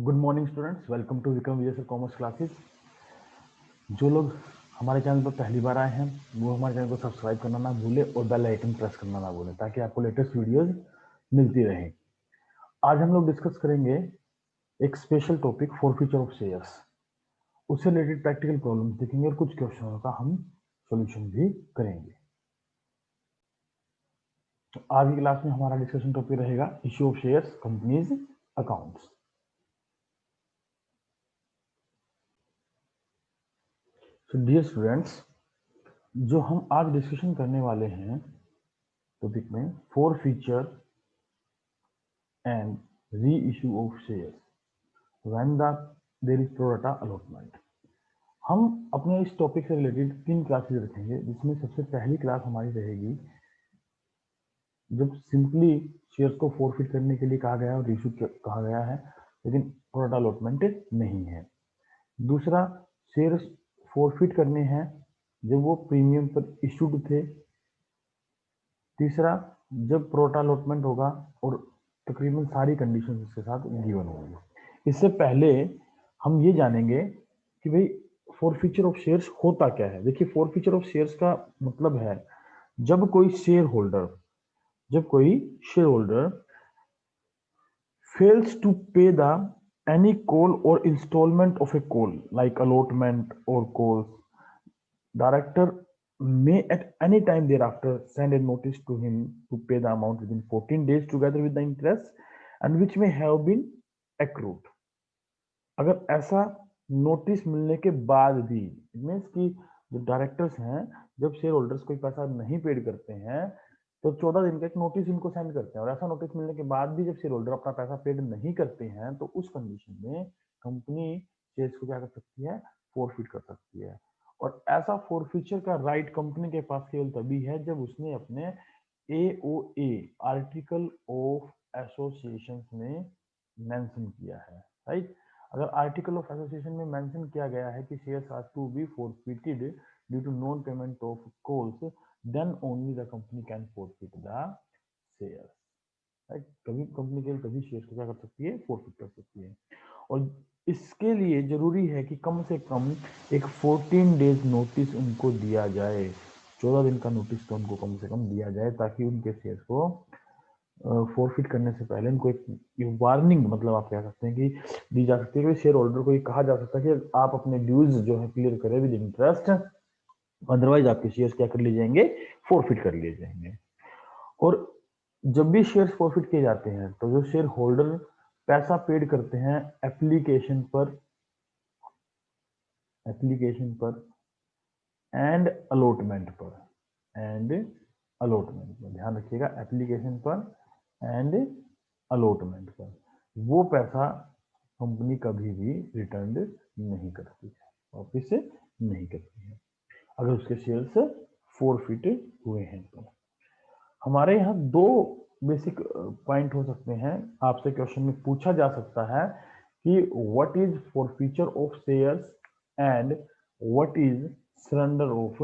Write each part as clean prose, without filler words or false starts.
Good morning students, welcome to Vikram Vijay sir commerce classes. जो लोग हमारे चैनल पर पहली बार आए हैं वो हमारे चैनल को सब्सक्राइब करना ना भूलें और बेल आइकन प्रेस करना ना भूलें ताकि आपको लेटेस्ट वीडियोस मिलती रहें। आज हम लोग डिस्कस करेंगे एक special topic for future of shares. उससे रिलेटेड प्रैक्टिकल प्रॉब्लम देखेंगे और कुछ क्वेश्चनों का हम सॉल्यूशन भी करेंगे। तो आज की क्लास में हमारा डिस्कशन टॉपिक रहेगा issue of shares, companies, accounts. So dear students, जो हम आज डिस्कशन करने वाले हैं टॉपिक में forfeiture and reissue of shares when the there is pro rata allotment. हम अपने इस टॉपिक से रिलेटेड 3 क्लासेस रखेंगे, जिसमें सबसे पहली क्लास हमारी रहेगी जब सिंपली शेयर्स को फॉरफिट करने के लिए कहा गया है और इशू कहा गया है लेकिन प्रो राटा अलॉटमेंट नहीं है। दूसरा, शेयर्स फॉरफिट करने हैं जब वो प्रीमियम पर इशूड थे। तीसरा, जब प्रो राटा अलॉटमेंट होगा और तकरीबन सारी कंडीशन इसके साथ गिवन होंगी। इससे पहले हम ये जानेंगे कि भाई फॉरफीचर ऑफ शेयर्स होता क्या है। देखिए, फॉरफीचर ऑफ शेयर्स का मतलब है जब कोई share holder fails to pay the any call or installment of a call like allotment or calls, director may at any time thereafter send a notice to him to pay the amount within 14 days together with the interest and which may have been accrued। अगर ऐसा notice मिलने के बाद भी, means कि जो directors हैं जब शेयर होल्डर्स कोई पैसा नहीं पेड करते हैं तो 14 दिन का एक नोटिस इनको सेंड करते हैं, और ऐसा नोटिस मिलने के बाद भी जब शेयर होल्डर अपना पैसा पेड नहीं करते हैं तो उस कंडीशन में कंपनी शेयर्स को क्या कर सकती है, फोरफिट कर सकती है। और ऐसा फोरफिचर का राइट कंपनी के पास केवल तभी है जब उसने अपने AOA आर्टिकल ऑफ एसोसिएशन में मेंशन किया है, राइट। अगर आर्टिकल ऑफ एसोसिएशन में मेंशन किया गया है कि shares are to be forfeited due to non payment of calls, then only the company can forfeit the shares, right. कभी कंपनी के तभी शेयर्स को क्या कर सकती है, फॉरफिट कर सकती है। और इसके लिए जरूरी है कि कम से कम एक 14 डेज नोटिस उनको दिया जाए। 14 दिन का नोटिस तो उनको कम से कम दिया जाए ताकि उनके शेयर्स को फॉरफिट करने से पहले इनको एक वार्निंग, मतलब आप कह सकते हैं कि दी जा सकती है कि शेयर होल्डर को ये कहा जा सकता है कि आप अपने ड्यूज जो है क्लियर करें विद इंटरेस्ट, अदरवाइज आपके शेयर्स क्या कर लिए जाएंगे, फॉरफिट कर लिए जाएंगे। और जब भी शेयर्स फॉरफिट किए जाते हैं तो जो शेयर होल्डर पैसा पेड करते हैं एप्लीकेशन पर एंड अलॉटमेंट पर ध्यान रखिएगा, एप्लीकेशन पर एंड अलॉटमेंट पर वो पैसा कंपनी कभी भी रिटर्न नहीं करती है, वापिस नहीं करती है अगर उसके शेयर्स फॉरफिट हुए हैं तो। हमारे यहाँ दो बेसिक पॉइंट हो सकते हैं, आपसे क्वेश्चन में पूछा जा सकता है कि what is forfeiture of shares and what is surrender of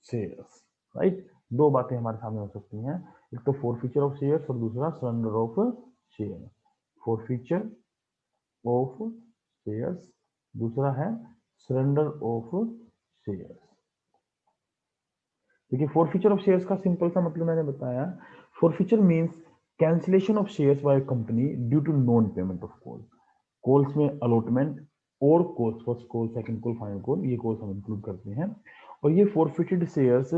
shares, right. दो बातें हमारे सामने हो सकती हैं, एक तो फॉरफीचर ऑफ शेयर्स और दूसरा surrender of share. Forfeiture of shares, दूसरा है सरेंडर ऑफ शेयर्स। देखिए, फॉरफीचर ऑफ शेयर्स का सिंपल सा मतलब मैंने बताया, forfeiture means cancellation of shares by company due to non payment of call. Calls में अलॉटमेंट और calls, first call, second call, final call, ये कॉल्स हम इंक्लूड करते हैं। और ये फॉरफिटेड शेयर्स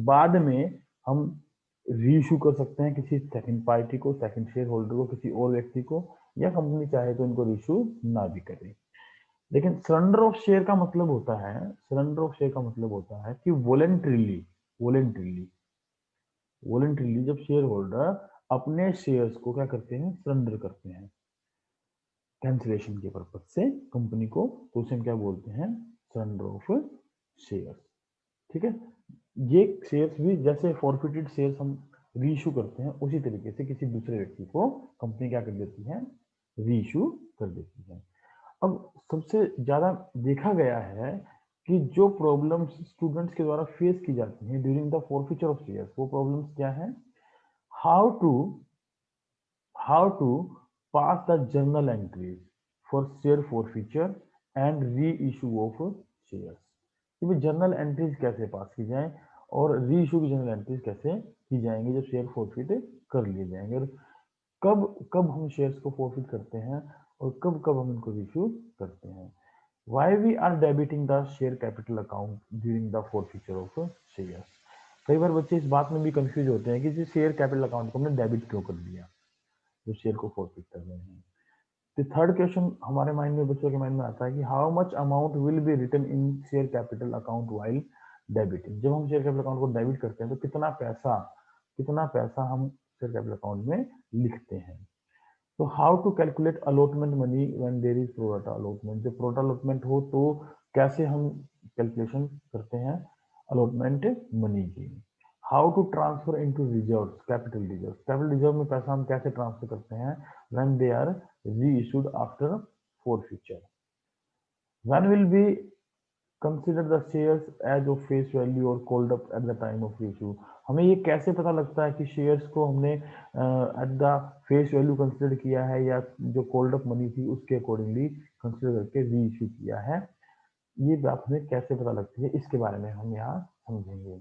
बाद में हम रीइश्यू कर सकते हैं किसी सेकंड पार्टी को, सेकंड शेयर होल्डर को, किसी और व्यक्ति को, या कंपनी चाहे तो इनको रीइश्यू ना भी करे। लेकिन सरेंडर ऑफ शेयर का मतलब होता है कि वॉलेंटरीली जब शेयर होल्डर अपने शेयर्स को क्या करते हैं, सरेंडर करते हैं कैंसिलेशन के पर्पज से कंपनी को, तो उसे हम क्या बोलते हैं, सरेंडर ऑफ शेयर्स। ठीक है, ये शेयर्स भी जैसे फॉरफिटेड शेयर्स हम रीइश्यू करते हैं उसी तरीके से किसी दूसरे व्यक्ति को कंपनी क्या कर देती है, रीइश्यू कर देती है। अब सबसे ज्यादा देखा गया है कि जो प्रॉब्लम्स स्टूडेंट्स के द्वारा फेस की जाती हैं during the forfeiture of shares, वो प्रॉब्लम्स क्या है, how to how to pass the journal entries for share forfeiture and reissue of shares, कि भाई जर्नल एंट्रीज कैसे पास की जाएं और री इशू की जर्नल एंट्रीज कैसे की जाएंगी जब शेयर फॉरफिट कर लिए जाएंगे, और कब कब हम शेयर्स को फॉरफिट करते हैं और कब कब हम इनको इशू करते हैं। Why we are debiting the share capital account during the forfeiture of shares. कई बार बच्चे इस बात में भी कंफ्यूज होते हैं कि शेयर कैपिटल अकाउंट को हमने डेबिट क्यों कर दिया जो शेयर को फॉरफिट कर रहे हैं। तो थर्ड क्वेश्चन हमारे माइंड में, बच्चों के माइंड में आता है कि how much amount will be written in share capital account while debiting. जब हम शेयर कैपिटल अकाउंट को डेबिट करते हैं तो कितना पैसा हम शेयर कैपिटल अकाउंट में लिखते हैं। तो how to calculate allotment money when there is pro rata allotment. जब प्रोराटा अलॉटमेंट हो तो कैसे हम कैलकुलेशन करते हैं अलॉटमेंट मनी की। How to transfer into reserve capital reserve में पैसा हम कैसे ट्रांसफर करते हैं when they are reissued after forfeiture। When will we consider the shares as of face value or called up at the time of issue। हमें ये कैसे पता लगता है कि शेयर्स को हमने at the face value consider किया है या जो कॉल्ड अप मनी थी उसके अकॉर्डिंगली कंसिडर करके री इशू किया है, ये बात हमें कैसे पता लगती है इसके बारे में हम यहाँ समझेंगे।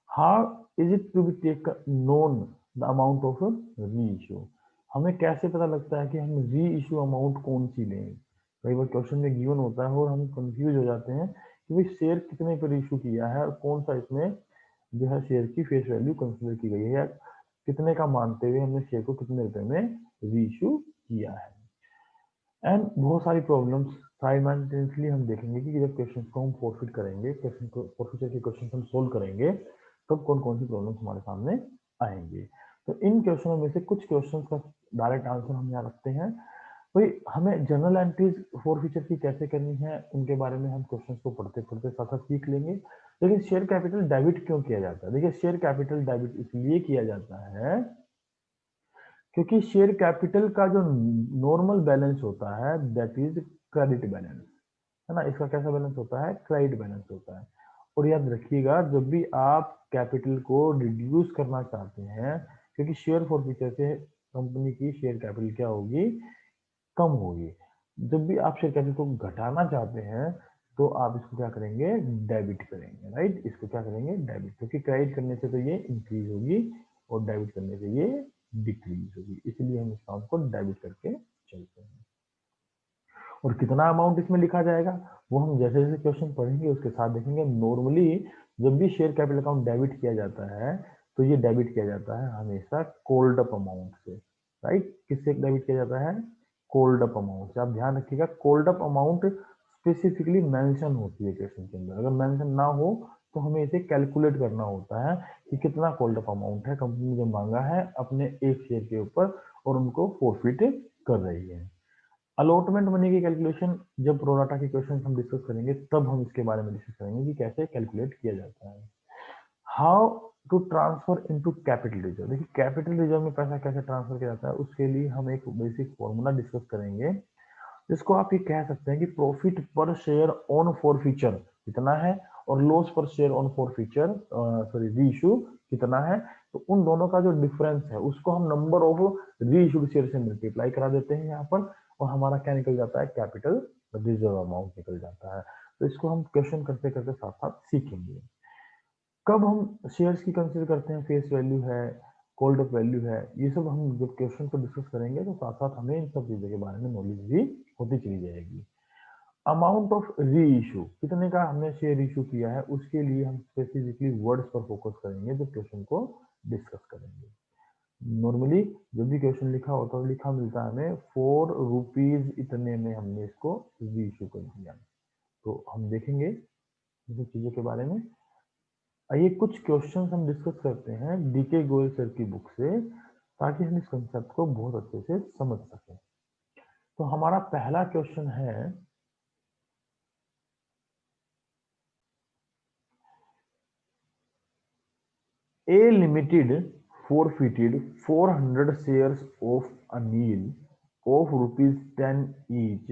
How is it to be take known the amount of reissue. हमें कैसे पता लगता है कि हम री इशू अमाउंट कौन सी लें। कई बार क्वेश्चन में गिवन होता है और हम कंफ्यूज हो जाते हैं कि भाई शेयर कितने पर इशू किया है और कौन सा इसमें जो है शेयर की फेस वैल्यू कंसिडर की गई है या कितने का मानते हुए हमने शेयर को कितने रुपए में री इशू किया है। एंड बहुत सारी प्रॉब्लम्स साइमल्टेनियसली हम देखेंगे कि जब क्वेश्चन को हम फॉरफिट करेंगे, क्वेश्चन को फॉरफिचर के क्वेश्चन हम सोल्व करेंगे तब कौन कौन सी प्रॉब्लम्स हमारे सामने आएंगे। तो इन क्वेश्चनों में से कुछ क्वेश्चंस का डायरेक्ट आंसर हम यहाँ रखते हैं। भाई हमें जनरल एंट्रीज फॉरफिचर की कैसे करनी है उनके बारे में हम क्वेश्चंस को पढ़ते पढ़ते साथ साथ सीख लेंगे। लेकिन शेयर कैपिटल डेबिट क्यों किया जाता है? देखिए शेयर कैपिटल डेबिट इसलिए किया जाता है क्योंकि शेयर कैपिटल का जो नॉर्मल बैलेंस होता है दैट इज क्रेडिट बैलेंस, है ना। इसका कैसा बैलेंस होता है? क्रेडिट बैलेंस होता है। और याद रखिएगा जब भी आप कैपिटल को रिड्यूस करना चाहते हैं, क्योंकि शेयर फॉरफिचर से कंपनी की शेयर कैपिटल क्या होगी? कम होगी। जब भी आप शेयर कैपिटल को घटाना चाहते हैं तो आप इसको क्या करेंगे? डेबिट करेंगे, राइट। इसको क्या करेंगे? डेबिट, क्योंकि क्रेडिट करने से तो ये इंक्रीज होगी और डेबिट करने से ये डिक्रीज होगी, इसलिए हम इस काम को डेबिट करके चलते हैं। और कितना अमाउंट इसमें लिखा जाएगा वो हम जैसे जैसे क्वेश्चन पढ़ेंगे उसके साथ देखेंगे। नॉर्मली जब भी शेयर कैपिटल अकाउंट डेबिट किया जाता है तो ये डेबिट किया जाता है हमेशा कोल्ड अप अमाउंट से, राइट। किससे डेबिट किया जाता है? कोल्ड अप अमाउंट से। आप ध्यान रखिएगा cold up amount specifically mention होती है क्वेश्चन के अंदर। अगर मेंशन ना हो तो हमें इसे कैलकुलेट करना होता है कि कितना कोल्ड अप अमाउंट है कंपनी ने जो मांगा है अपने एक शेयर के ऊपर और उनको फॉरफिट कर रही है। अलॉटमेंट मनी की कैलकुलेशन जब प्रोराटा के क्वेश्चन हम डिस्कस करेंगे तब हम इसके बारे में डिस्कस करेंगे कि कैसे कैलकुलेट किया जाता है। How to transfer into capital reserve. देखिए कैपिटल रिजर्व में पैसा कैसे ट्रांसफर किया जाता है उसके लिए हम एक बेसिक फॉर्मूला डिस्कस करेंगे, जिसको आप ये कह सकते हैं कि प्रॉफिट पर शेयर ऑन फॉरफीचर कितना है और लॉस पर शेयर ऑन फॉरफीचर सॉरी री इशू कितना है। तो उन दोनों का जो डिफरेंस है उसको हम नंबर ऑफ री इशूड शेयर से मल्टीप्लाई करा देते हैं यहाँ पर, और हमारा क्या निकल जाता है? कैपिटल रिजर्व अमाउंट निकल जाता है। तो इसको हम क्वेश्चन करते करते साथ साथ सीखेंगे। कब हम शेयर्स की कंसिडर करते हैं? फेस वैल्यू है, कोल्ड अप वैल्यू है, ये सब हम जब क्वेश्चन को डिस्कस करेंगे तो साथ साथ हमें इन सब चीजों के बारे में नॉलेज भी होती चली जाएगी। अमाउंट ऑफ री इशू, कितने का हमने शेयर इशू किया है उसके लिए हम स्पेसिफिकली वर्ड्स पर फोकस करेंगे जब क्वेश्चन को डिस्कस करेंगे। नॉर्मली जब भी क्वेश्चन लिखा होता है लिखा मिलता है हमें 4 रुपीज इतने में हमने इसको री इशू कर दिया। तो हम देखेंगे इन चीजों के बारे में। आइए कुछ क्वेश्चन हम डिस्कस करते हैं डीके गोयल सर की बुक से, ताकि हम इस कंसेप्ट को बहुत अच्छे से समझ सकें। तो हमारा पहला क्वेश्चन है, ए limited forfeited 400 shares of Anil of ₹10 each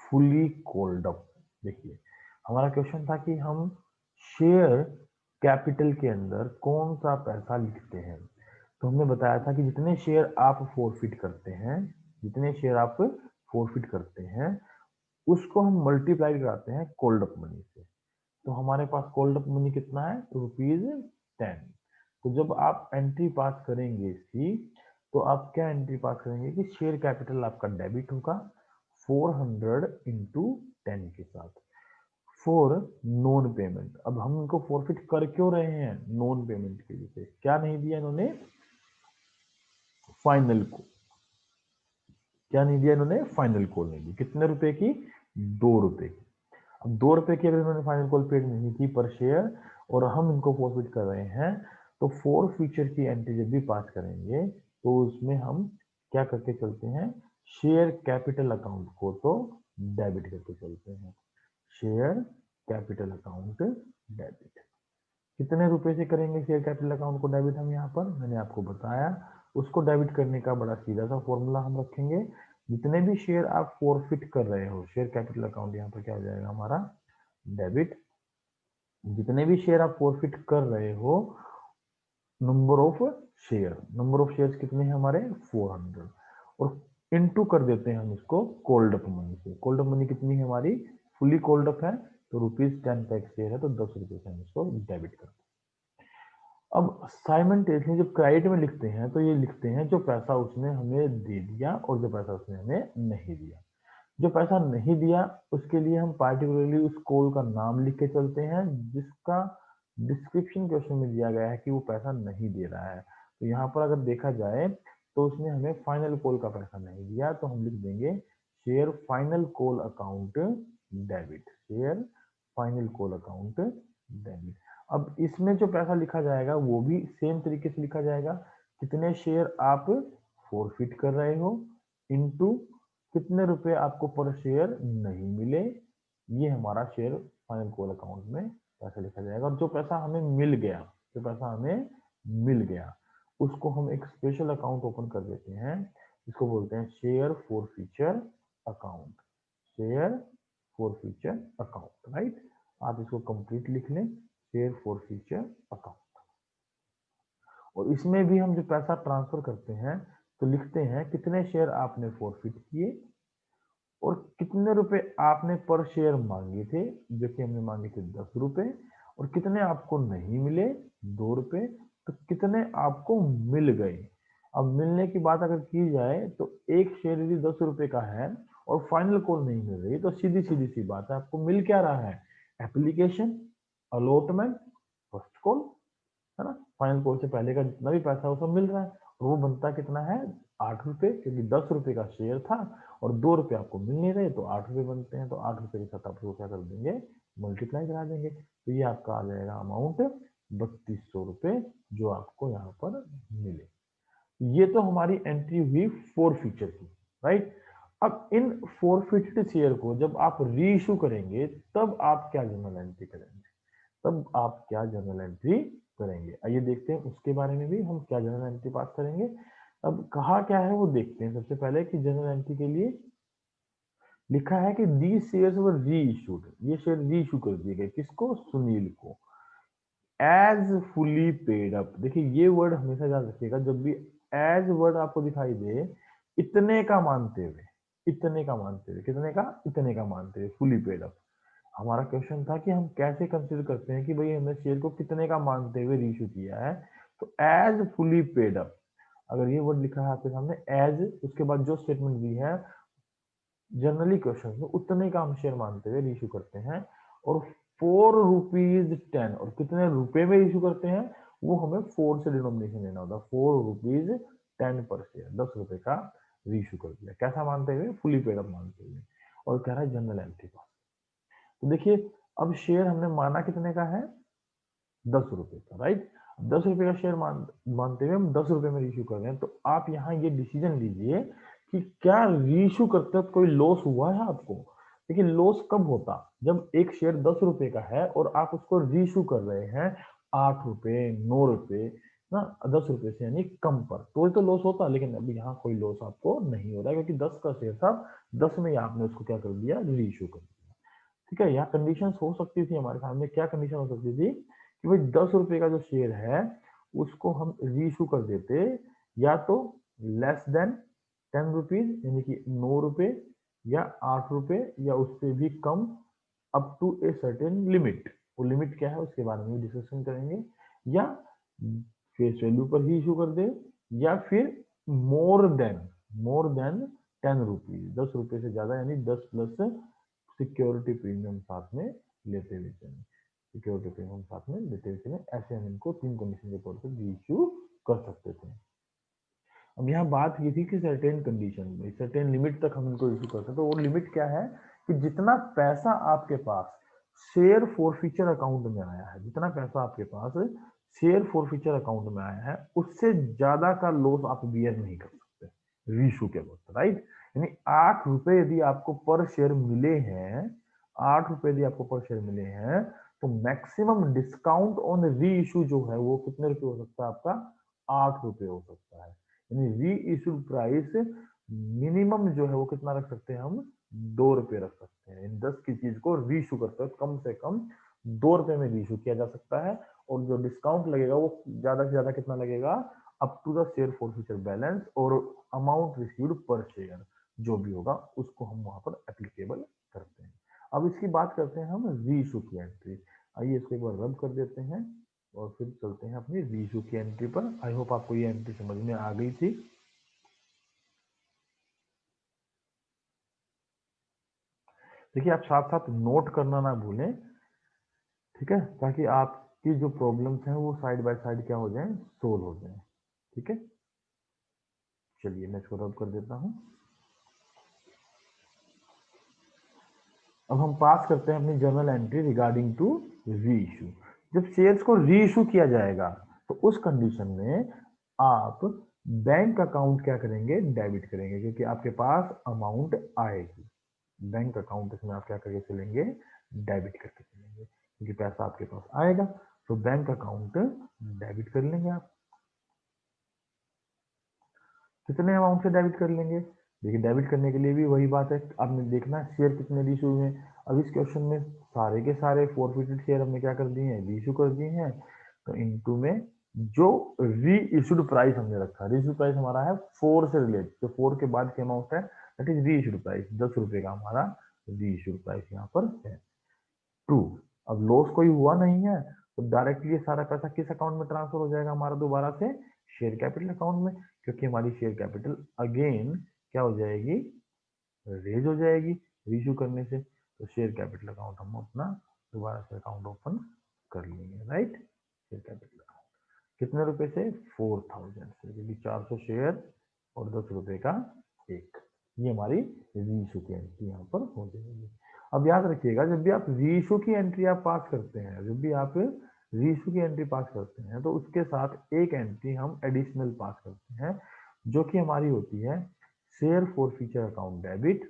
fully called up। देखिए हमारा क्वेश्चन था कि हम शेयर कैपिटल के अंदर कौन सा पैसा लिखते हैं। तो हमने बताया था कि जितने शेयर आप फॉरफिट करते हैं, जितने शेयर आप फॉरफिट करते हैं उसको हम मल्टीप्लाई कराते हैं कोल्ड अप मनी से। तो हमारे पास कोल्ड अप मनी कितना है, ₹10। तो जब आप एंट्री पास करेंगे इसकी, तो आप क्या एंट्री पास करेंगे कि शेयर कैपिटल आपका डेबिट होगा 400 इंटू 10 के साथ फॉर नॉन पेमेंट। अब हम इनको फॉरफिट कर क्यों रहे हैं, नॉन पेमेंट के लिए। क्या नहीं दिया इन्होंने, फाइनल को क्या नहीं दिया इन्होंने, फाइनल कॉल नहीं दी। कितने रुपए की, ₹2 की। अब ₹2 की अगर इन्होंने फाइनल कॉल पेड नहीं की पर शेयर और हम इनको फॉरफिट कर रहे हैं, तो फॉर फ्यूचर की एंट्री जब भी पास करेंगे तो उसमें हम क्या करके चलते हैं, शेयर कैपिटल अकाउंट को तो डेबिट करके चलते हैं। Share capital account debit. कितने रुपए से करेंगे शेयर कैपिटल अकाउंट को डेबिट, हम यहाँ पर मैंने आपको बताया। उसको डेबिट करने का बड़ा सीधा सा फॉर्मूला हम रखेंगे। जितने भी शेयर आप फॉरफिट कर रहे हो, शेयर कैपिटल अकाउंट यहाँ पर क्या हो जाएगा हमारा, डेबिट। जितने भी शेयर आप फॉरफिट कर रहे हो, नंबर ऑफ शेयर कितने हैं हमारे, 400, और इनटू कर देते हैं हम इसको कोल्ड अप मनी से। कोल्ड अप मनी कितनी है हमारी, फुली कोल्ड अप है तो ₹10 का एक शेयर है, तो ₹10 से हम इसको डेबिट करते हैं। अब साइमल्टेनियसली जब क्रेडिट में लिखते हैं तो ये लिखते हैं जो पैसा उसने हमें दे दिया और जो पैसा उसने हमें नहीं दिया। जो पैसा नहीं दिया उसके लिए हम पार्टिकुलरली उस कॉल का नाम लिख के चलते हैं जिसका डिस्क्रिप्शन क्वेश्चन में दिया गया है कि वो पैसा नहीं दे रहा है। तो यहाँ पर अगर देखा जाए तो उसने हमें फाइनल कॉल का पैसा नहीं दिया, तो हम लिख देंगे share final call account debit, share final call account debit. अब इसमें जो पैसा लिखा जाएगा वो भी सेम तरीके से लिखा जाएगा, कितने शेयर आप फॉरफिट कर रहे हो इनटू कितने रुपए आपको पर शेयर नहीं मिले, ये हमारा शेयर फाइनल कॉल अकाउंट में पैसा लिखा जाएगा। और जो पैसा हमें मिल गया, जो पैसा हमें मिल गया उसको हम एक स्पेशल अकाउंट ओपन कर देते हैं, इसको बोलते हैं share forfeiture account, share forfeiture account, right. आप इसको कंप्लीट लिख लें, शेयर फॉर फ्यूचर अकाउंट। और इसमें भी हम जो पैसा ट्रांसफर करते हैं तो लिखते हैं कितने शेयर आपने फॉरफिट किए और कितने रुपए आपने पर शेयर मांगे थे, जो कि हमने मांगे थे ₹10, और कितने आपको नहीं मिले, ₹2, तो कितने आपको मिल गए। अब मिलने की बात अगर की जाए तो एक शेयर यदि ₹10 का है और फाइनल कॉल नहीं मिल रही, तो सीधी सीधी सी बात है, आपको मिल क्या रहा है, एप्लीकेशन, अलॉटमेंट, फर्स्ट कॉल, है ना। फाइनल कॉल से पहले का जितना भी पैसा है वो सब मिल रहा है, और वो बनता कितना है, ₹8, क्योंकि ₹10 का शेयर था और ₹2 आपको मिल नहीं रहे, तो ₹8 बनते हैं। तो ₹8 के साथ आप उसको क्या कर देंगे, मल्टीप्लाई करा देंगे, तो ये आपका आ जाएगा अमाउंट ₹3200 जो आपको यहाँ पर मिले। ये तो हमारी एंट्री हुई फोर फीचर की, राइट। अब इन फॉरफिटेड शेयर को जब आप री इशू करेंगे तब आप क्या जर्नल एंट्री करेंगे, तब आप क्या जर्नल एंट्री करेंगे, आइए देखते हैं उसके बारे में भी, हम क्या जर्नल एंट्री पास करेंगे। अब कहा क्या है वो देखते हैं। सबसे पहले कि जर्नल एंट्री के लिए लिखा है कि दी शेयर्स वर री इशूड, ये शेयर री इशू कर दिए गए, किसको, सुनील को, एज फुली पेड अप। देखिए ये वर्ड हमेशा याद रखिएगा, जब भी एज वर्ड आपको दिखाई दे, इतने का मानते हुए, इतने का मानते हुए, कितने का, इतने का मानते हुए, फुली पेड अप। हमारा क्वेश्चन था कि हम कैसे कंसिडर करते हैं कि भाई हमने शेयर को कितने का मानते हुए रीइश्यू किया है, तो एज फुली पेड अप। अगर ये वर्ड लिखा है आपके सामने एज, उसके बाद जो स्टेटमेंट दी है, जनरली क्वेश्चन में उतने का हम शेयर मानते हुए रीइश्यू करते हैं, और ₹4.10, और कितने रुपए में इशू करते हैं वो हमें 4 से डिनोमिनेशन लेना होता है, ₹4.10 पर शेयर, ₹10 का रीइश्यू कर दिया, कैसा मानते हुए, फुली पेड अप मानते हुए। और कह रहा है जनरल एंट्री पास। तो देखिए अब शेयर हमने माना कितने का है, ₹10 का, राइट। ₹10 का शेयर मानते हुए हम ₹10 में रीइश्यू कर रहे हैं, तो आप यहाँ ये डिसीजन लीजिए कि क्या रीइश्यू करते वक्त कोई लॉस हुआ है आपको। देखिए लॉस कब होता, जब एक शेयर ₹10 का है और आप उसको रीइश्यू कर रहे हैं ₹8, ₹9 ना, ₹10 से यानी कम पर, तो ये तो लॉस होता। लेकिन अभी यहाँ कोई लॉस आपको नहीं हो रहा है, क्योंकि 10 का शेयर था, 10 में ही आपने उसको क्या कर दिया, रीइश्यू कर दिया। ठीक है, यहाँ कंडीशन हो सकती थी हमारे सामने, क्या कंडीशन हो सकती थी कि भाई ₹10 का जो शेयर है उसको हम रीइश्यू कर देते, या तो लेस देन ₹10 यानी कि ₹9, या 8 रुपए या उससे भी कम up to a certain limit. वो लिमिट क्या है उसके बारे में डिस्कशन करेंगे। या फेस वैल्यू पर ही इशू कर दे, या फिर मोर देन 10 रुपीज, 10 रुपए से ज्यादा, यानी 10 प्लस सिक्योरिटी प्रीमियम साथ में लेते हुए चलें, सिक्योरिटी प्रीमियम साथ में लेते हुए चलें। ऐसे हम इनको 3 कंडीशन के तौर पर इशू कर सकते थे। अब यहाँ बात की थी कि सर्टेन कंडीशन में सर्टेन लिमिट तक हम इनको इशू करते हैं। तो वो लिमिट क्या है कि जितना पैसा आपके पास शेयर फॉरफीचर अकाउंट में आया है, जितना पैसा आपके पास शेयर फॉरफीचर अकाउंट में आया है, उससे ज्यादा का लॉस आप बियर नहीं कर सकते रीइशू के वक्त, राइट। यानी 8 रुपए यदि आपको पर शेयर मिले हैं, 8 रुपए यदि आपको पर शेयर मिले हैं, तो मैक्सिमम डिस्काउंट ऑन री इशू जो है वो कितने रुपए हो सकता है आपका, 8 रुपए हो सकता है। यानी री इशूड प्राइस मिनिमम जो है वो कितना रख सकते हैं हम, 2 रुपए रख सकते हैं। इन 10 की चीज को री इशू करते हैं कम से कम 2 रुपए में री इशू किया जा सकता है। और जो डिस्काउंट लगेगा वो ज्यादा से ज्यादा कितना लगेगा, up to the share forfeiture balance और अमाउंट रिसीव्ड पर शेयर जो भी होगा उसको हम वहां पर एप्लीकेबल करते हैं। अब इसकी बात करते हैं हम री इशू की एंट्री। आइए इसको एक बार रब कर देते हैं और फिर चलते हैं अपनी री इशू की एंट्री पर। आई होप आपको ये एंट्री समझ में आ गई थी। देखिए आप साथ साथ नोट करना ना भूलें, ठीक है, ताकि आपकी जो प्रॉब्लम्स हैं वो साइड बाय साइड क्या हो जाएं, सोल्व हो जाएं। ठीक है, चलिए मैं इसको रब कर देता हूं। अब हम पास करते हैं अपनी journal entry regarding to reissue. जब शेयर्स को री इशू किया जाएगा तो उस कंडीशन में आप बैंक अकाउंट क्या करेंगे, डेबिट करेंगे, क्योंकि आपके पास अमाउंट आएगी। बैंक अकाउंट इसमें आप क्या करके चलेंगे, डेबिट करके चलेंगे, क्योंकि पैसा आपके पास आएगा। तो बैंक अकाउंट डेबिट कर लेंगे आप। कितने अमाउंट से डेबिट कर लेंगे, देखिए डेबिट करने के लिए भी वही बात है, आपने देखना है शेयर कितने रीइशू हुए हैं। अब इस क्वेश्चन में सारे के सारे फॉरफिटेड शेयर हमने क्या कर दिए हैं, रीइशू कर दिए हैं। तो इनटू में जो री इशूड प्राइस हमने रखा, री इशूड प्राइस हमारा है 4 से रिलेटेड, जो 4 के बाद की अमाउंट है दैट इज री इशूड प्राइस, 10 रुपए का हमारा री इशूड प्राइस यहाँ पर है 2। अब लॉस कोई हुआ नहीं है तो डायरेक्टली ये सारा पैसा किस अकाउंट में ट्रांसफर हो जाएगा हमारा, दोबारा से शेयर कैपिटल अकाउंट में, क्योंकि हमारी शेयर कैपिटल अगेन क्या हो जाएगी, रेज हो जाएगी रीइशू करने से। तो शेयर कैपिटल अकाउंट हम अपना दोबारा से अकाउंट ओपन कर लेंगे, राइट। शेयर कैपिटल अकाउंट कितने रुपए से, 4000 से, क्योंकि 400 शेयर और 10 रुपए का एक, ये हमारी रीइशू की एंट्री यहाँ पर हो जाएगी। अब याद रखिएगा जब भी आप रीइशू की एंट्री आप पास करते हैं, जब भी आप रीइशू की एंट्री पास करते हैं तो उसके साथ एक एंट्री हम एडिशनल पास करते हैं, जो कि हमारी होती है share forfeiture account debit,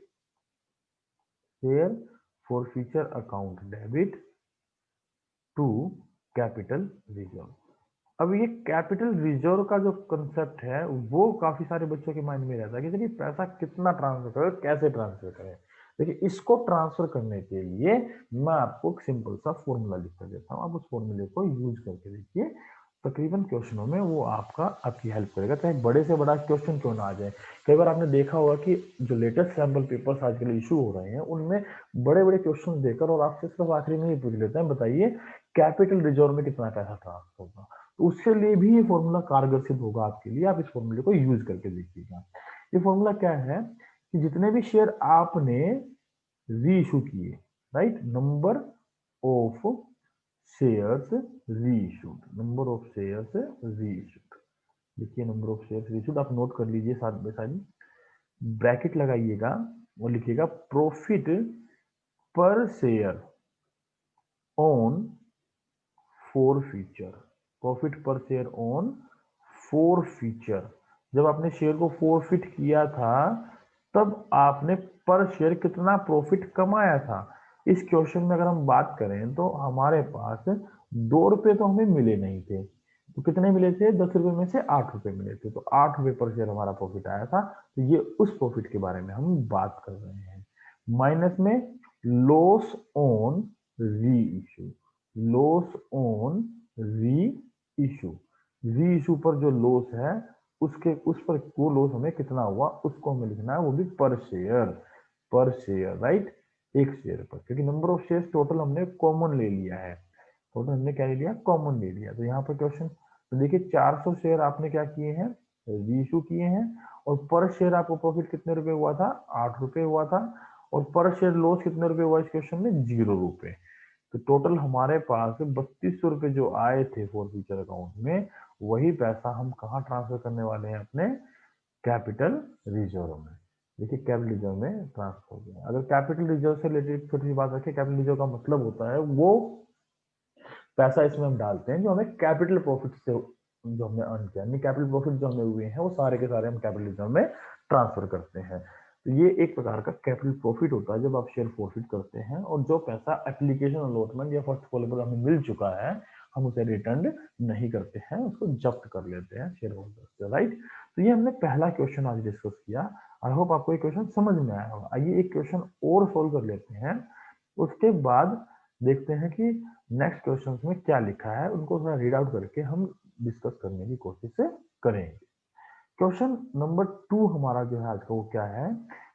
share forfeiture account debit to capital reserve. अब ये कैपिटल रिजर्व का जो कंसेप्ट है वो काफी सारे बच्चों के माइंड में रहता है कि देखिए पैसा कितना ट्रांसफर करें, कैसे ट्रांसफर करें। देखिए इसको ट्रांसफर करने के लिए मैं आपको एक सिंपल सा फॉर्मूला लिख कर देता हूँ, आप उस फॉर्मूले को यूज करके देखिए, तकरीबन क्वेश्चनों में वो आपका आपकी हेल्प करेगा, चाहे बड़े से बड़ा क्वेश्चन क्यों ना आ जाए। कई बार आपने देखा होगा कि जो लेटेस्ट सैम्पल पेपर्स आजकल इशू हो रहे हैं उनमें बड़े बड़े क्वेश्चन देकर और आपसे सिर्फ आखिरी में ही पूछ लेते हैं बताइए कैपिटल रिजर्व में कितना पैसा ट्रांसफर होगा। तो उसके लिए भी ये फॉर्मूला कारगर सिद्ध होगा आपके लिए, आप इस फॉर्मूले को यूज करके देखिएगा। ये फॉर्मूला क्या है कि जितने भी शेयर आपने री इशू किए, राइट, नंबर ऑफ शेयर्स री इशूड, नंबर ऑफ शेयर्स री इशूड, देखिए नंबर ऑफ शेयर्स री इशूड आप नोट कर लीजिए साथ में साथ, ब्रैकेट लगाइएगा और लिखिएगा प्रॉफिट पर share on four feature, profit पर शेयर ऑन फोर फीचर। जब आपने शेयर को फोरफिट किया था तब आपने पर शेयर कितना प्रॉफिट कमाया था। इस क्वेश्चन में अगर हम बात करें तो हमारे पास 2 रुपए तो हमें मिले नहीं थे, तो कितने मिले थे, 10 रुपए में से 8 रुपए मिले थे, तो 8 रुपए पर शेयर हमारा प्रॉफिट आया था। तो ये उस प्रॉफिट के बारे में हम बात कर रहे हैं। माइनस में लॉस ऑन री इशू, लॉस ऑन री इशू, री इशू पर जो लॉस है उसके उस पर वो लॉस हमें कितना हुआ उसको हमें लिखना है, वो भी पर शेयर, पर शेयर, राइट, एक शेयर पर, क्योंकि नंबर ऑफ शेयर टोटल हमने कॉमन ले लिया है, टोटल हमने क्या ले लिया, कॉमन ले लिया। तो यहाँ पर क्वेश्चन, तो देखिए 400 शेयर आपने क्या किए हैं, रीइशू किए हैं, और पर शेयर आपको प्रॉफिट कितने रुपए हुआ था, 8 रुपए हुआ था, और पर शेयर लॉस कितने रुपए हुआ इस क्वेश्चन में, 0 रुपए। तो टोटल हमारे पास 3200 रुपए जो आए थे फॉर फ्यूचर अकाउंट में, वही पैसा हम कहाँ ट्रांसफर करने वाले हैं, अपने कैपिटल रिजर्व में। देखिए कैपिटल रिजर्व में ट्रांसफर हो गया। अगर कैपिटल रिजर्व से रिलेटेड छोटी सी बात रखें, कैपिटल रिजर्व का मतलब होता है वो पैसा इसमें हम डालते हैं जो हमें कैपिटल प्रॉफिट से, जो हमने अर्न किया, यानी कैपिटल प्रॉफिट जो हमें हुए हैं वो सारे के सारे हम कैपिटल रिजर्व में ट्रांसफर करते हैं। तो ये एक प्रकार का कैपिटल प्रॉफिट होता है जब आप शेयर प्रॉफिट करते हैं, और जो पैसा एप्लीकेशन अलॉटमेंट या फर्स्ट कॉल पर हमें मिल चुका है, हम उसे रिटर्न नहीं करते हैं, उसको जब्त कर लेते हैं शेयर होल्डर से, राइट। तो ये हमने पहला क्वेश्चन आज डिस्कस किया। आई होप आपको ये क्वेश्चन समझ में आया होगा। आइए एक क्वेश्चन और सोल्व कर लेते हैं, उसके बाद देखते हैं कि नेक्स्ट क्वेश्चंस में क्या लिखा है, उनको थोड़ा रीड आउट करके हम डिस्कस करने की कोशिश करेंगे। क्वेश्चन नंबर 2 हमारा जो है आज का वो क्या है,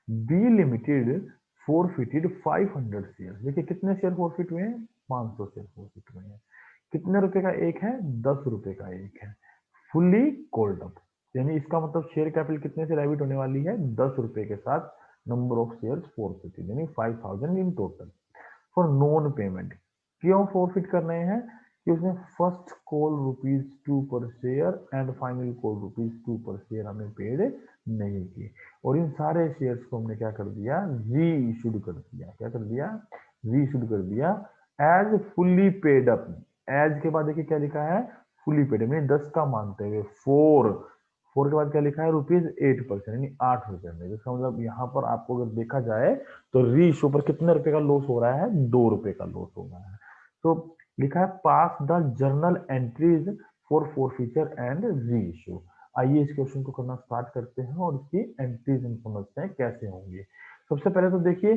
बी लिमिटेड फॉरफिटेड 500 शेयर। देखिए कितने शेयर फॉरफिट हुए हैं, 500 शेयर फॉरफिट हुए हैं। कितने रुपए का एक है, 10 रुपए का एक है, फुल्ली कॉल्ड अप, यानी इसका मतलब शेयर कैपिटल कितने से डेबिट होने वाली है, 10 रुपए के साथ नंबर ऑफ शेयर फॉरफिटेड, यानी 5000 in total. For non payment, क्यों फॉरफिट कर रहे हैं, कि उसने फर्स्ट कॉल ₹2 पर शेयर एंड फाइनल कॉल ₹2 पर शेयर हमें पेड नहीं की, और इन सारे शेयर्स को हमने क्या कर दिया, री इशूड कर दिया। क्या कर दिया, री इशूड कर दिया as fully paid up. As के बाद देखिए क्या लिखा है, फुल्ली पेड, यानी 10 का मानते हुए, फोर, फोर के बाद क्या लिखा है, ₹8 यानी 8 रुपए में। इसका मतलब यहाँ पर आपको अगर देखा जाए तो री इशू पर कितने रुपए का लॉस हो रहा है, 2 रुपए का लॉस हो रहा है। तो लिखा है pass the journal entries for forfeiture and reissue. आइए इस क्वेश्चन को करना स्टार्ट करते हैं और इसकी एंट्रीज हम समझते हैं कैसे होंगे। सबसे पहले तो देखिए,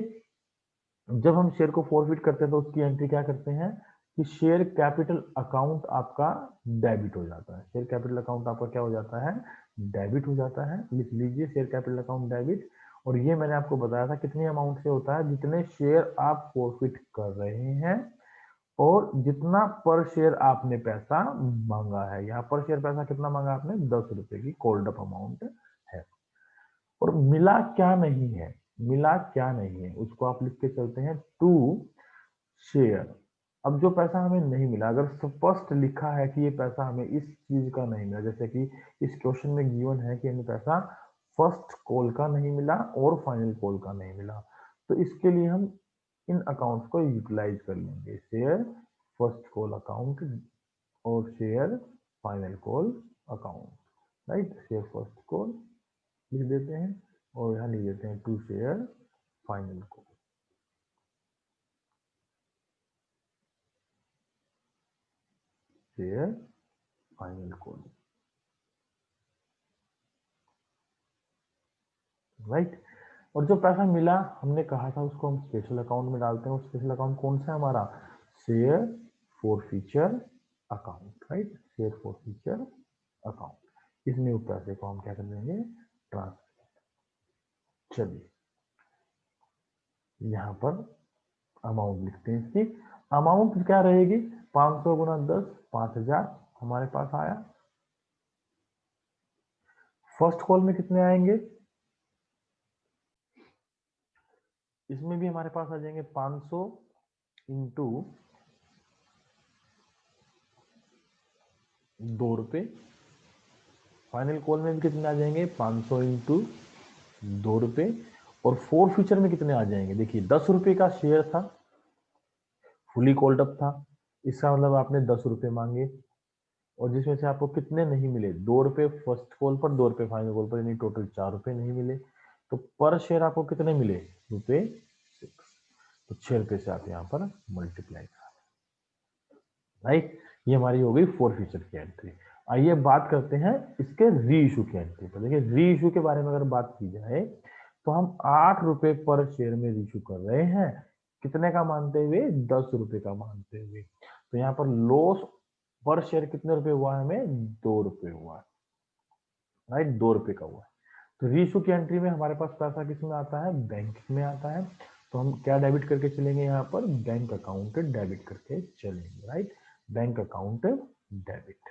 जब हम शेयर को फॉरफिट करते हैं तो उसकी एंट्री क्या करते हैं, कि शेयर कैपिटल अकाउंट आपका डेबिट हो जाता है। शेयर कैपिटल अकाउंट आपका क्या हो जाता है, डेबिट हो जाता है। लिख लीजिए शेयर कैपिटल अकाउंट डेबिट। और ये मैंने आपको बताया था कितनी अमाउंट से होता है, जितने शेयर आप फॉरफिट कर रहे हैं और जितना पर शेयर आपने पैसा मांगा है। यहाँ पर शेयर पैसा कितना मांगा आपने, 10 रुपए की कॉल्ड अप अमाउंट है। और मिला क्या नहीं है, मिला क्या नहीं है उसको आप लिख के चलते हैं, टू शेयर। अब जो पैसा हमें नहीं मिला, अगर स्पष्ट लिखा है कि ये पैसा हमें इस चीज का नहीं मिला, जैसे कि इस क्वेश्चन में गिवन है कि हमें पैसा फर्स्ट कॉल का नहीं मिला और फाइनल कॉल का नहीं मिला, तो इसके लिए हम इन अकाउंट्स को यूटिलाइज कर लेंगे, शेयर फर्स्ट कॉल अकाउंट और share final call account, right. Share first call लिख देते हैं और यहाँ लिख देते हैं to share final call, share final call, right. और जो पैसा मिला हमने कहा था उसको हम स्पेशल अकाउंट में डालते हैं। स्पेशल अकाउंट कौन सा है हमारा, share forfeiture account, right, share forfeiture account. इसमें उस पैसे को हम क्या कर देंगे, ट्रांसफर। चलिए यहाँ पर अमाउंट लिखते हैं। इसकी अमाउंट क्या रहेगी, 500 गुना 10, 5000 हमारे पास आया। फर्स्ट कॉल में कितने आएंगे, इसमें भी हमारे पास आ जाएंगे 500 इंटू 2 रुपए। फाइनल कॉल में भी कितने आ जाएंगे, 500 इंटू 2 रुपए। और फोर फ्यूचर में कितने आ जाएंगे, देखिए 10 रुपए का शेयर था, फुली कॉल्ड अप था, इसका मतलब आपने 10 रुपए मांगे, और जिसमें से आपको कितने नहीं मिले, 2 रुपए फर्स्ट कॉल पर, 2 रुपए फाइनल कॉल पर, यानी टोटल 4 रुपए नहीं मिले। तो पर शेयर आपको कितने मिले, ₹6। तो 6 रुपए से आप यहाँ पर मल्टीप्लाई करा, राइट। ये हमारी हो गई फोर फ्यूचर की एंट्री। आइए बात करते हैं इसके री इशू की एंट्री पर। देखिए री इशू के बारे में अगर बात की जाए तो हम 8 रुपए पर शेयर में री इशू कर रहे हैं, कितने का मानते हुए, 10 रुपए का मानते हुए। तो यहाँ पर लॉस पर शेयर कितने रुपए हुआ है, हमें 2 रुपए हुआ है, राइट, 2 रुपए का हुआ है। तो रीइशू की एंट्री में हमारे पास पैसा किस में आता है, बैंक में आता है। तो हम क्या डेबिट करके चलेंगे, यहाँ पर बैंक अकाउंट डेबिट करके चलेंगे, राइट, बैंक अकाउंट डेबिट।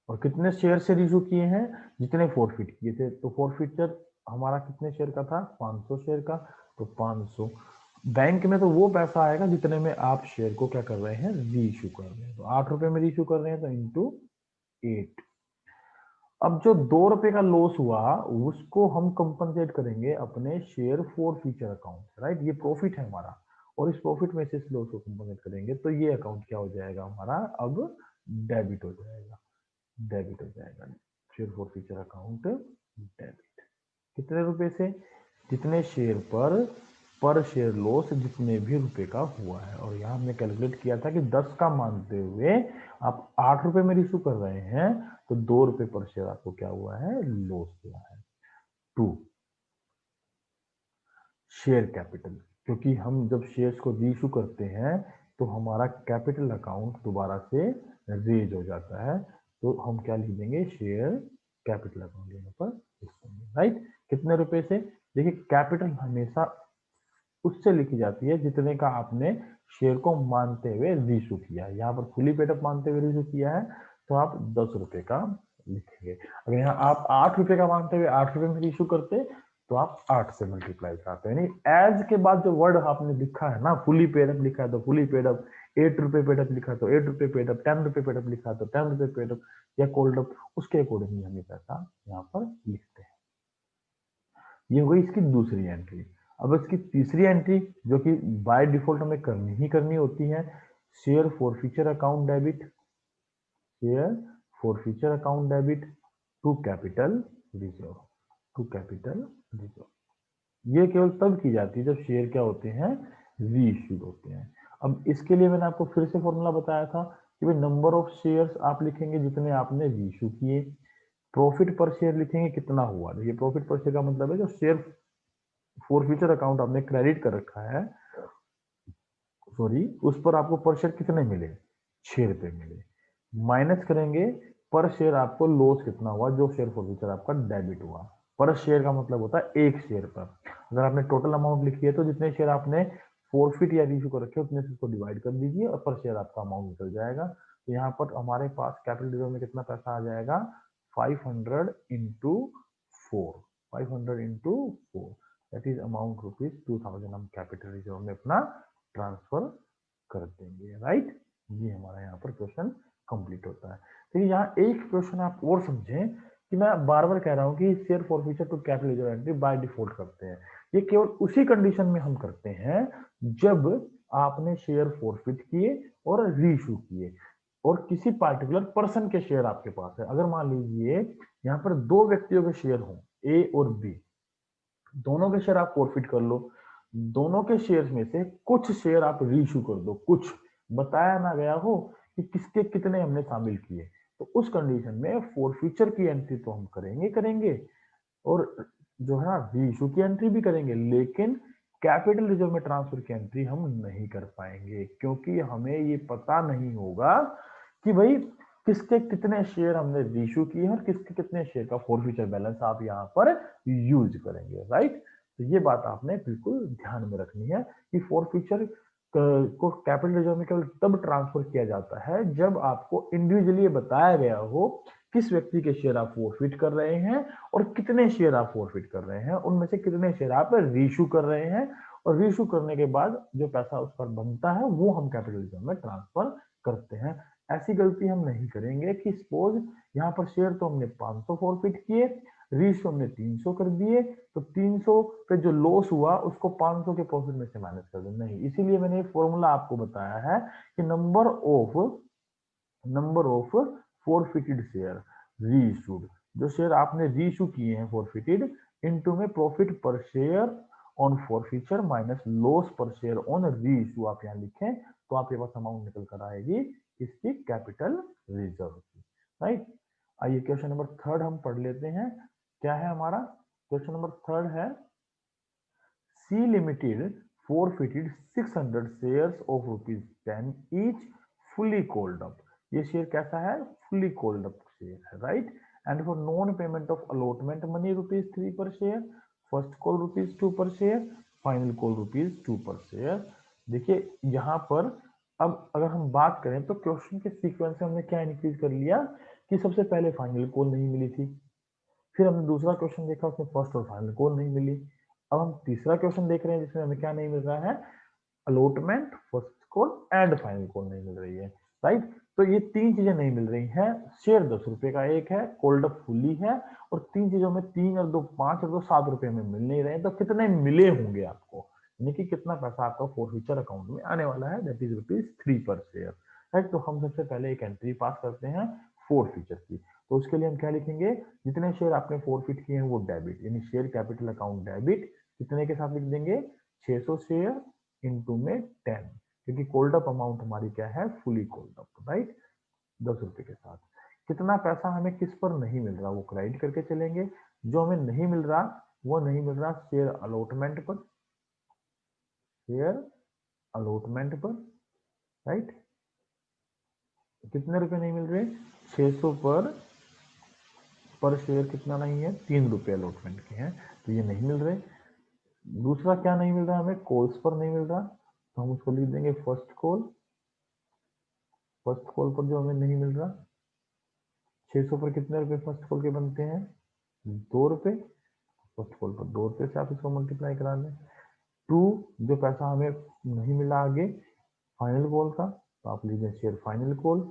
और कितने शेयर से रीइशू किए हैं, जितने फॉरफिट किए थे। तो फॉरफिटर हमारा कितने शेयर का था, 500 शेयर का। तो 500 बैंक में तो वो पैसा आएगा जितने में आप शेयर को क्या कर रहे हैं, रीइशू कर रहे हैं। तो 8 रुपए में रीइशू कर रहे हैं तो इंटू 8। अब जो 2 रुपए का लॉस हुआ उसको हम कंपनसेट करेंगे अपने share forfeiture account, right. ये प्रॉफिट है हमारा, और इस प्रॉफिट में से इस लॉस को कंपनसेट करेंगे तो ये अकाउंट क्या हो जाएगा हमारा, अब डेबिट हो जाएगा, डेबिट हो जाएगा। Share forfeiture account debit. कितने रुपए से, जितने शेयर पर शेयर लॉस जितने भी रुपए का हुआ है। और यहाँ हमने कैलकुलेट किया था कि 10 का मानते हुए आप 8 रुपए में इशू कर रहे हैं, तो 2 रुपए पर शेयर आपको क्या हुआ है, लॉस हुआ है। 2 शेयर कैपिटल, क्योंकि हम जब शेयर्स को रीइशू करते हैं तो हमारा कैपिटल अकाउंट दोबारा से रेज हो जाता है, तो हम क्या लिख देंगे, शेयर कैपिटल अकाउंट यहाँ पर, राइट। कितने रुपए से, देखिए कैपिटल हमेशा उससे लिखी जाती है जितने का आपने शेयर को मानते हुए रीइशू किया है। यहाँ पर फुली पेड अप मानते हुए रीइशू किया है तो आप 10 रुपए का लिखेंगे। अगर यहाँ आप 8 रुपए का मानते हुए 8 रुपए में रीइशू करते तो आप 8 से मल्टीप्लाई कराते, यानी एज के बाद जो वर्ड आपने लिखा है ना, फुली पेड अप लिखा है तो फुली पेड अप, 8 रुपए पेड अप लिखा तो 8 रुपए पेड अप, 10 रुपए पेड अप लिखा तो 10 रुपए पेड अप या कोल्ड अप, उसके अकॉर्डिंगली हम ये पैसा यहाँ पर लिखते हैं। ये हो गई इसकी दूसरी एंट्री। अब इसकी तीसरी एंट्री जो कि बाय डिफॉल्ट हमें करनी ही करनी होती है, share forfeiture account debit, share forfeiture account debit to capital reserve, to capital reserve. ये केवल तब की जाती है जब शेयर क्या होते हैं, री इश्यूड होते हैं। अब इसके लिए मैंने आपको फिर से फॉर्मूला बताया था कि भाई नंबर ऑफ शेयर्स आप लिखेंगे जितने आपने री इशू किए, प्रॉफिट पर शेयर लिखेंगे कितना हुआ। देखिए प्रॉफिट पर शेयर का मतलब है जो शेयर फॉर फ्यूचर अकाउंट आपने क्रेडिट कर रखा है, सॉरी, उस पर आपको पर शेयर कितने मिले, 6 रुपए मिले, माइनस करेंगे पर शेयर आपको लॉस कितना हुआ, जो शेयर फॉर फ्यूचर आपका डेबिट हुआ। पर शेयर का मतलब होता है एक शेयर पर। अगर आपने टोटल अमाउंट लिखी है तो जितने शेयर आपने फॉरफिट या इशू कर रखे उतने से उसको डिवाइड कर दीजिए और पर शेयर आपका अमाउंट निकल जाएगा। तो यहाँ पर हमारे पास कैपिटल रिजर्व में कितना पैसा आ जाएगा, 500 into 4, 500 into 4, that is amount ₹2000 हम कैपिटल रिजर्व में अपना ट्रांसफर कर देंगे, राइट। ये हमारा यहाँ पर क्वेश्चन कंप्लीट होता है। तो यहाँ एक क्वेश्चन आप और समझें कि मैं बार बार कह रहा हूँ कि share forfeiture to capital reserve entry by default करते हैं। ये केवल उसी कंडीशन में हम करते हैं जब आपने शेयर फॉरफिट किए और रीइशू किए और किसी पार्टिकुलर पर्सन के शेयर आपके पास है। अगर मान लीजिए यहाँ पर 2 व्यक्तियों के शेयर हों, ए और बी, दोनों के शेयर आप फॉरफिट कर लो, दोनों के शेयर में से कुछ शेयर आप रीइशू कर दो, कुछ बताया ना गया हो कि किसके कितने हमने शामिल किए, तो उस कंडीशन में फॉरफिचर की एंट्री तो हम करेंगे करेंगे और जो है ना रीइशू की एंट्री भी करेंगे, लेकिन कैपिटल रिजर्व में ट्रांसफर की एंट्री हम नहीं कर पाएंगे क्योंकि हमें ये पता नहीं होगा कि भाई किसके कितने शेयर हमने रीइशू किए और किसके कितने शेयर का फॉर फ्यूचर बैलेंस आप यहाँ पर यूज करेंगे, राइट। तो ये बात आपने बिल्कुल ध्यान में रखनी है कि फॉर फ्यूचर को कैपिटल रिजर्व में केवल तब ट्रांसफर किया जाता है जब आपको इंडिविजुअली बताया गया हो किस व्यक्ति के शेयर आप फॉरफिट कर रहे हैं और कितने शेयर आप फॉरफिट कर रहे हैं, उनमें से कितने शेयर आप रीइशू कर रहे हैं, और रीइशू करने के बाद जो पैसा उस पर बनता है वो हम कैपिटल रिजर्व में ट्रांसफर करते हैं। ऐसी गलती हम नहीं करेंगे कि सपोज यहाँ पर शेयर तो हमने 500 फॉरफिट किए, रीइशू हमने 300 कर दिए, तो 300 पे जो लॉस हुआ उसको 500 के प्रॉफिट में से माइनस कर दो, नहीं। इसीलिए मैंने ये फॉर्मूला आपको बताया है कि number of forfeited share reissued, जो शेयर आपने रीइशू किए हैं फॉरफिटेड, इनटू में प्रॉफिट पर share on forfeiture minus loss पर शेयर ऑन रीइशू आप यहाँ लिखें तो आपके पास अमाउंट निकल कर आएगी इसकी कैपिटल रिजर्व की, राइट। आइए क्वेश्चन नंबर 3 हम पढ़ लेते हैं। क्या है हमारा क्वेश्चन नंबर 3 है, सी limited forfeited 600 shares of ₹10 each fully called up। ये शेयर कैसा है, फुली कॉल्ड अप शेयर है, right, and for non payment of allotment money ₹3 पर शेयर, फर्स्ट कॉल ₹2 पर शेयर, फाइनल कॉल ₹2 पर शेयर। देखिए यहाँ पर अब अगर हम बात करें तो क्वेश्चन के सीक्वेंस में हमने क्या इंक्रीज कर लिया कि सबसे पहले फाइनल कॉल नहीं मिली थी, फिर हमने दूसरा क्वेश्चन देखा उसमें फर्स्ट और फाइनल कॉल नहीं मिली। अब हम तीसरा क्वेश्चन देख रहे हैं जिसमें हमें क्या नहीं मिल रहा है, allotment, first call and final call नहीं मिल रही है, राइट। तो ये तीन चीजें नहीं मिल रही हैं। शेयर ₹10 का एक है, कोल्ड अप फुली है, और तीन चीजों में 3 और 2 5 और 2 ₹7 में मिल नहीं रहे हैं। तो कितने मिले होंगे आपको, यानी कि कितना पैसा आपका फोरफीचर अकाउंट में आने वाला है, दैट इज ₹3 पर शेयर, राइट। तो हम सबसे पहले एक एंट्री पास करते हैं फोरफीचर की। तो उसके लिए हम क्या लिखेंगे, जितने शेयर आपने फोरफिट किए हैं वो डेबिट, यानी शेयर कैपिटल अकाउंट डेबिट, कितने के साथ लिख देंगे, 600 शेयर इंटू में 10, क्योंकि कोल्ड अप अमाउंट हमारी क्या है, फुली कोल्ड अप, राइट, ₹10 के साथ। कितना पैसा हमें किस पर नहीं मिल रहा वो क्रेडिट करके चलेंगे। जो हमें नहीं मिल रहा वो नहीं मिल रहा शेयर अलॉटमेंट पर, शेयर अलॉटमेंट पर, राइट। कितने रुपए नहीं मिल रहे, 600 पर शेयर कितना नहीं है, ₹3 अलॉटमेंट के हैं, तो ये नहीं मिल रहे। दूसरा क्या नहीं मिल रहा हमें, कॉल्स पर नहीं मिल रहा, तो हम उसको लिख देंगे फर्स्ट कॉल। फर्स्ट कॉल पर जो हमें नहीं मिल रहा, 600 पर कितने रुपए फर्स्ट कॉल के बनते हैं, ₹2। फर्स्ट कॉल पर ₹2 से आप इसको मल्टीप्लाई करा दें। 2 जो पैसा हमें नहीं मिला आगे फाइनल कॉल का, तो आप लिख दें share final call,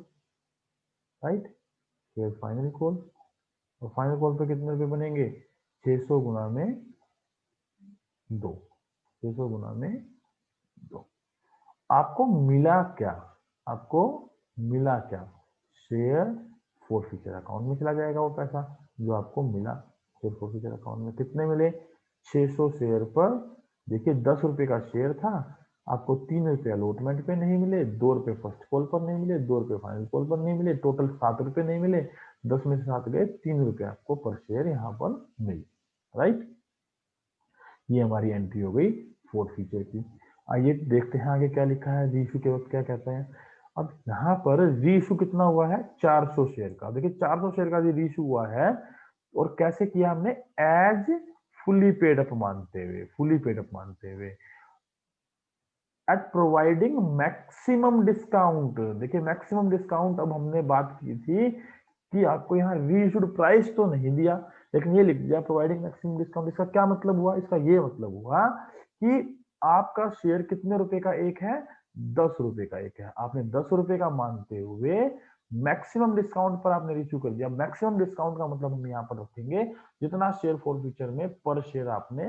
right, share final call. और फाइनल कॉल पर कितने रुपए बनेंगे, 600 गुना में 2, 600 गुना में 2। आपको मिला क्या, आपको मिला क्या, शेयर फोरफीचर अकाउंट में चला जाएगा वो पैसा जो आपको मिला। शेयर फोरफीचर अकाउंट में कितने मिले, 600 शेयर पर, देखिए ₹10 का शेयर था, आपको ₹3 अलॉटमेंट पे नहीं मिले, ₹2 फर्स्ट कॉल पर नहीं मिले, ₹2 फाइनल कॉल पर नहीं मिले, टोटल ₹7 नहीं मिले, 10 में से 7 गए, ₹3 आपको पर शेयर यहाँ पर मिले, राइट। ये हमारी एंट्री हो गई फोर्थ फीचर की। आइए देखते हैं आगे क्या लिखा है, रीइशू के वक्त क्या कहते हैं। अब यहाँ पर रीइशू कितना हुआ है, 400 शेयर का। देखिए 400 शेयर का रीइशू हुआ है, और कैसे किया हमने, एज फुली पेड अप मानते हुए, फुली पेड अप मानते हुए, एट प्रोवाइडिंग मैक्सिमम डिस्काउंट। देखिए मैक्सिमम डिस्काउंट, अब हमने बात की थी कि आपको यहाँ रीइशूड प्राइस तो नहीं दिया, लेकिन ये लिख दिया प्रोवाइडिंग मैक्सिमम डिस्काउंट। इसका क्या मतलब हुआ, इसका ये मतलब हुआ कि आपका शेयर कितने रुपए का एक है, ₹10 का एक है। आपने ₹10 का मानते हुए मैक्सिमम डिस्काउंट पर आपने इशू कर दिया। मैक्सिमम डिस्काउंट का मतलब हम यहाँ पर रखेंगे जितना शेयर फोर फ्यूचर में पर शेयर आपने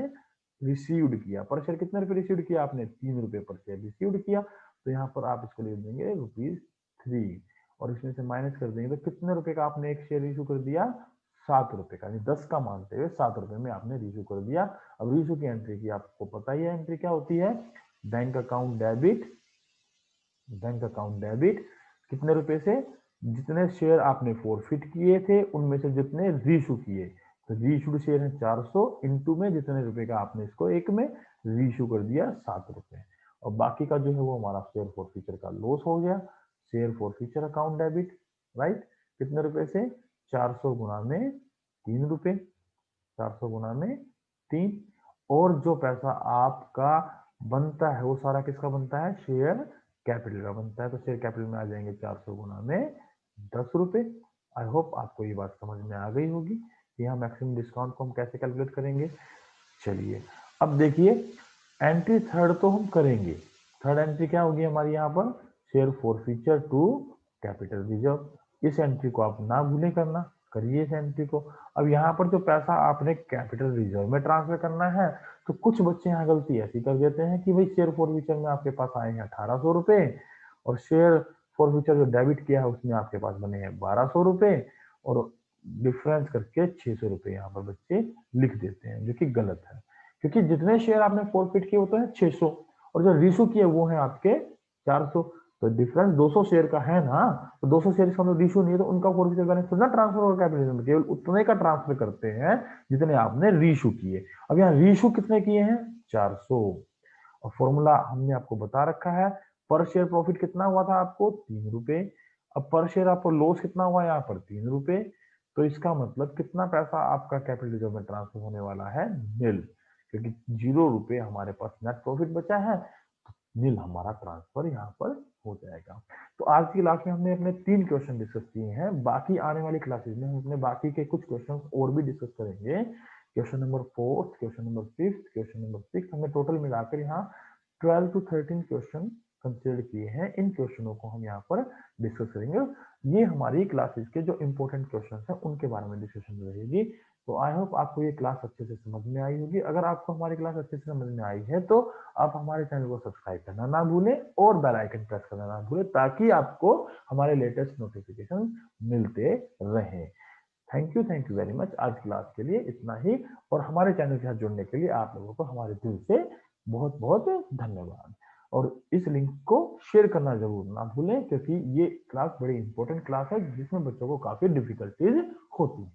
रिसीव्ड किया। पर शेयर कितने रुपए रिसीव्ड किया आपने, ₹3 पर शेयर रिसीव्ड किया। तो यहाँ पर आप इसको लिख देंगे ₹3, और इसमें से माइनस कर देंगे तो कितने रुपए का आपने एक शेयर इशू कर दिया, ₹7 का, 10 का मानते हुए ₹7 में आपने रिशू कर दिया। अब रिशू की एंट्री की आपको पता ही है, एंट्री क्या होती है, bank account debit, bank account debit, कितने रुपए से, जितने शेयर आपने फोरफिट किए थे उनमें से जितने रीशू किए। तो रीशूड शेयर है 400, इंटू में जितने रुपए का आपने इसको एक में रीशू कर दिया, ₹7। और बाकी का जो है वो हमारा शेयर फोरफीचर का लॉस हो गया। Share forfeiture account debit, right, कितने रुपए से, 400 गुना में ₹3, 400 गुना में 3। और जो पैसा आपका बनता है वो सारा किसका बनता है, शेयर कैपिटल का बनता है। तो शेयर कैपिटल में आ जाएंगे 400 गुना में ₹10। आई होप आपको ये बात समझ में आ गई होगी कि यहाँ मैक्सिमम डिस्काउंट को हम कैसे कैलकुलेट करेंगे। चलिए अब देखिए, एंट्री थर्ड तो हम करेंगे। थर्ड एंट्री क्या होगी हमारी यहाँ पर, share forfeiture to capital reserve. इस एंट्री को आप ना भूलें करना, करिए इस एंट्री को। अब यहाँ पर जो पैसा आपने कैपिटल रिजर्व में ट्रांसफर करना है, तो कुछ बच्चे यहाँ गलती ऐसी कर देते हैं कि भाई शेयर फॉरफीचर में आपके पास आए हैं ₹1800, और शेयर फॉरफीचर जो डेबिट किया है उसमें आपके पास बने हैं ₹1200, और डिफरेंस करके ₹600 यहाँ पर बच्चे लिख देते हैं, जो कि गलत है। क्योंकि जितने शेयर आपने फोरफिट किए वो तो है 600, और जो रिशू किए वो है आपके 400। तो डिफरेंस 200 शेयर का है ना, तो 200 शेयर का मतलब रिशू नहीं है, तो उनका फोरफिचर बैलेंस थोड़ा ट्रांसफर होगा कैपिटल में, केवल उतने का ट्रांसफर करते हैं जितने आपने रिशू किए। अब यहाँ रिशू कितने किए हैं, 400। और फॉर्मूला हमने आपको बता रखा है, पर शेयर प्रॉफिट कितना हुआ था आपको, ₹3। अब पर शेयर आपको लॉस कितना हुआ यहाँ पर, ₹3। तो इसका मतलब कितना पैसा आपका कैपिटल रिजर्व में ट्रांसफर होने वाला है? नील, क्योंकि 0 रुपए हमारे पास नेट प्रॉफिट बचा है, नील हमारा ट्रांसफर यहाँ पर हो जाएगा। तो आज की क्लास में हमने अपने 3 क्वेश्चन डिस्कस किए हैं। बाकी आने वाली क्लासेस में हम अपने बाकी के कुछ क्वेश्चन और भी डिस्कस करेंगे। Question number 4, question number 5, question number 6, हमने टोटल मिलाकर यहाँ 12 to 13 क्वेश्चन कंसिडर किए हैं। इन क्वेश्चनों को हम यहाँ पर डिस्कस करेंगे। ये हमारी क्लासेस के जो इंपॉर्टेंट क्वेश्चन हैं उनके बारे में डिस्कशन रहेगी। तो आई होप आपको ये क्लास अच्छे से समझ में आई होगी। अगर आपको हमारी क्लास अच्छे से समझ में आई है तो आप हमारे चैनल को सब्सक्राइब करना ना भूलें और बेल आइकन प्रेस करना ना भूलें, ताकि आपको हमारे लेटेस्ट नोटिफिकेशन मिलते रहें। Thank you very much. आज क्लास के लिए इतना ही, और हमारे चैनल के साथ जुड़ने के लिए आप लोगों को हमारे दिल से बहुत बहुत धन्यवाद। और इस लिंक को शेयर करना जरूर ना भूलें, क्योंकि ये क्लास बड़ी इंपॉर्टेंट क्लास है जिसमें बच्चों को काफी डिफिकल्टीज होती है।